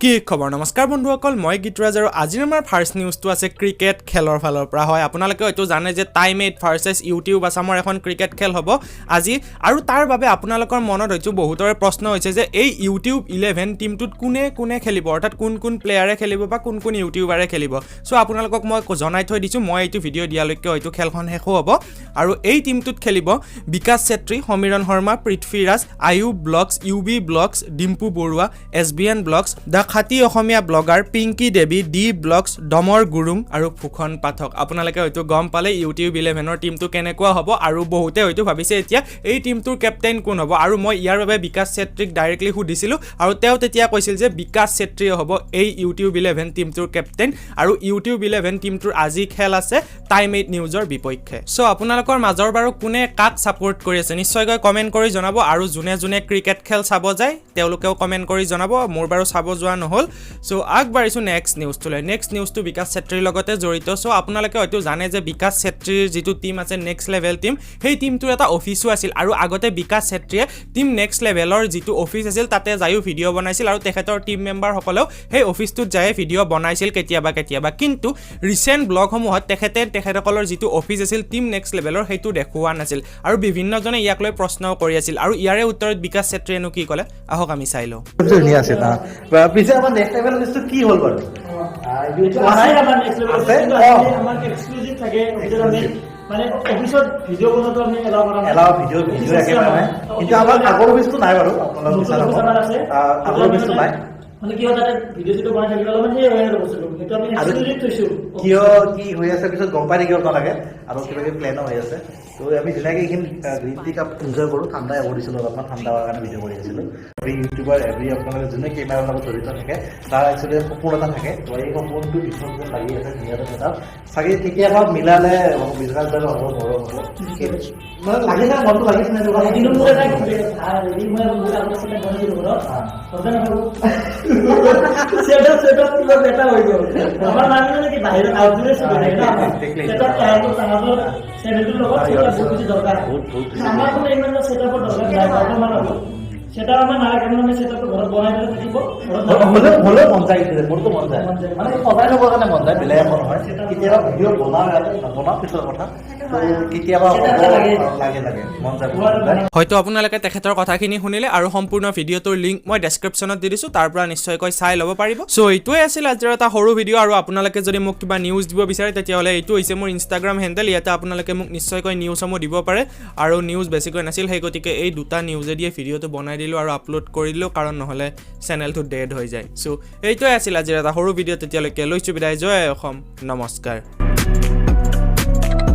কি খবৰ নমস্কাৰ বন্ধুসকল মই গিটৰাজ আৰু আজিৰ আমাৰ ফাৰ্ষ্ট নিউজটো আছে ক্ৰিকেট খেলৰ ফালৰ পৰা হয় আপোনালোকে হয়তো জানে যে টাইম 8 ভাৰ্চেছ ইউটিউব আসামৰ এখন ক্ৰিকেট খেল হ'ব আজি আৰু তাৰ বাবে আপোনালোকৰ মনত হয়তো বহুতৰে প্ৰশ্ন হৈছে যে এই ইউটিউব 11 টিমটোত কোনে কোনে খেলিব অৰ্থাৎ কোন কোন প্লেয়াৰে খেলিব বা কোন কোন ইউটিউবাৰে খেলিব সো আপোনালোকক মই জনাই থৈ দিছো মই এইটো ভিডিও দিয়ালৈকে হয়তো খেলখন শেষ হ'ব আৰু এই টিমটোত খেলিব বিকাশ Chetri Samiran Sharma Prithviraj Ayu vlogs UB vlogs Dimpu Baruah SBN vlogs the খাতি Asomiya blogger Pinky Devi D vlogs Domar Gurung আৰু ফুখন পাঠক আপোনালোকে হয়তো গম পালে ইউটিউব 11ৰ টিমটো কেনেকুৱা হ'ব আৰু বহুতে হয়তো ভাবিছে এতিয়া এই টিমটোৰ কেপ্টেইন কোন হ'ব আৰু মই ইয়াৰ বাবে বিকাশ চেত্ৰীক ডাইৰেক্টলি সুধিছিলোঁ আৰু তেওঁ তেতিয়া কৈছিল যে বিকাশ চেত্ৰীয়ে হ'ব এই ইউটিউব 11 টিমটোৰ কেপ্টেইন আৰু ইউটিউব 11 টিমটোৰ আজি খেল আছে টাইম 8 নিউজৰ বিপক্ষে সো আপোনালোকৰ মাজৰ বাৰু কোনে কাক সাপোৰ্ট কৰি আছে নিশ্চয়কৈ কমেন্ট কৰি জনাব আৰু যোনে যোনে ক্ৰিকেট খেল চাব যায় তেওঁলোকেও কমেন্ট কৰি জনাব মোৰ বাৰু চাব যোৱা নহল সো আগবাঢ়িছো নেক্সট নিউজটো বিকাশ চেত্ৰীৰ লগতে জড়িত সো আপোনালোকে হয়তো জানে যে বিকাশ চেত্ৰীৰ যেটো টিম আছে নেক্সট লেভেল টিম সেই টিমটোৰ এটা অফিসো আছিল আৰু আগতে বিকাশ চেত্ৰীয়ে টিম নেক্সট লেভেলৰ যেটো অফিস আছিল তাতে যায়ও ভিডিও বনাইছিল আৰু তেখেতৰ টিম মেম্বাৰ সকলেও সেই অফিসটোত যায় ভিডিও বনাইছিল কেতিয়াবা কিন্তু ৰিসেন্ট ব্লগসমূহত তেখেতসকলৰ যেটো অফিস আছিল টিম নেক্সট লেভেলৰ হেতু দেখুৱা নাছিল আৰু বিভিন্নজনে ইয়াক লৈ প্ৰশ্নও কৰি আছিল আৰু ইয়াৰে উত্তৰত বিকাশ চেত্ৰীয়েনো কি ক'লে আহক আমি চাই লওঁ ধুনীয়া আছে না পিছে আমাৰ নেক্সট লেভেল লিষ্টটো কি হ'ল বাৰু ইউটিউব আছে আমাৰ নেক্সট লেভেল আছে আমাৰ এক্সক্লুসিভ থাকে ভিডিও আমি মানে অফিসত ভিডিও বনাতো আমি এলাও ভিডিও ৰাখে মানে কিন্তু আমাৰ আগৰ অফিসটো নাই বাৰু আপোনালোকৰ আছে আগৰ অফিসটো নাই মানে কি হয় তাতে ভিডিও যেটো বনাই থাকিলে অলপমান এই হৈ গৈছিল কিন্তু আমি এক্সক্লুসিভ থৈছো কিয় কি হৈ আছে পিছত গম পাই থাকিব নালাগে আৰু কিবা কি প্লেন হৈ আছে তো আমি ধুনীয়াকৈ এইখিনি গ্ৰীণ টি কাপ এনজয় কৰোঁ ঠাণ্ডা কৰিছিলোঁ অলপমান ঠাণ্ডা হোৱাৰ কাৰণে ভিডিঅ' কৰি আছিলোঁ এভৰি ইউটিউবাৰ এভৰি আপোনালোকে যোনে কেমেৰাৰ লগত জড়িত থাকে তাৰ একচুৱেলি সপোন এটা থাকে তো এই সপোনটো পিছত যেন লাগি আছে ধুনীয়াকৈ এটা চাগে কেতিয়াবা মিলালে বিজনেছ দৰে হ'ব মোৰো হ'ব মানে লাগিছে মনটো লাগিছে নাই কিন্তু মোৰ এটা হেৰি মই আলোচনা কৰিছিলোঁ ঘৰত সেটা কিবা বেটা হৈ গ'ল আমাৰ মানে কি বাহিৰত আউটডোৰে ছিল সেটা টাইমটো আমাদেৰ সেভেন্টিৰ লগত বহুত দৰকাৰ আমাৰ কোনো ইমান সেটআপৰ দৰকাৰ নাই বৰ্তমান হ'ব সেটা আমাৰ নালাগে মানে সেটআপটো ঘৰত বনাই দিলে থাকিব হলে মন যায় মোৰতো মন যায় মানে সদায় ল'বৰ কাৰণে মন যায় বেলেগ একো নহয় কেতিয়াবা ভিডিঅ' বনাওঁ পিছৰ কথা কেতিয়াবা লাগে মন যায় হয়তো আপোনালোকে তেখেতৰ কথাখিনি শুনিলে আৰু সম্পূৰ্ণ ভিডিঅ'টোৰ লিংক মই ডেসক্ৰিপচনত দি দিছো তাৰ পৰা নিশ্চয়কৈ চাই ল'ব পাৰিব সো এইটোৱে আছিল আজিৰ এটা সৰু ভিডিঅ' আৰু আপোনালোকে যদি মোক কিবা নিউজ দিব বিচাৰে তেতিয়াহ'লে এইটো হৈছে মোৰ ইনষ্টাগ্ৰাম হেণ্ডেল ইয়াতে আপোনালোকে মোক নিশ্চয়কৈ নিউজসমূহ দিব পাৰে আৰু নিউজ বেছিকৈ নাছিল সেই গতিকে এই দুটা নিউজে দিয়ে ভিডিঅ'টো বনাই দিলো আৰু আপলোড কৰি দিলো কাৰণ নহলে চেনেলটো ডেড হৈ যায় সো এইটোৱে আছিল আজিৰ এটা সৰু ভিডিঅ' তেতিয়ালৈকে লৈছো বিদায় জয় অসম নমস্কাৰ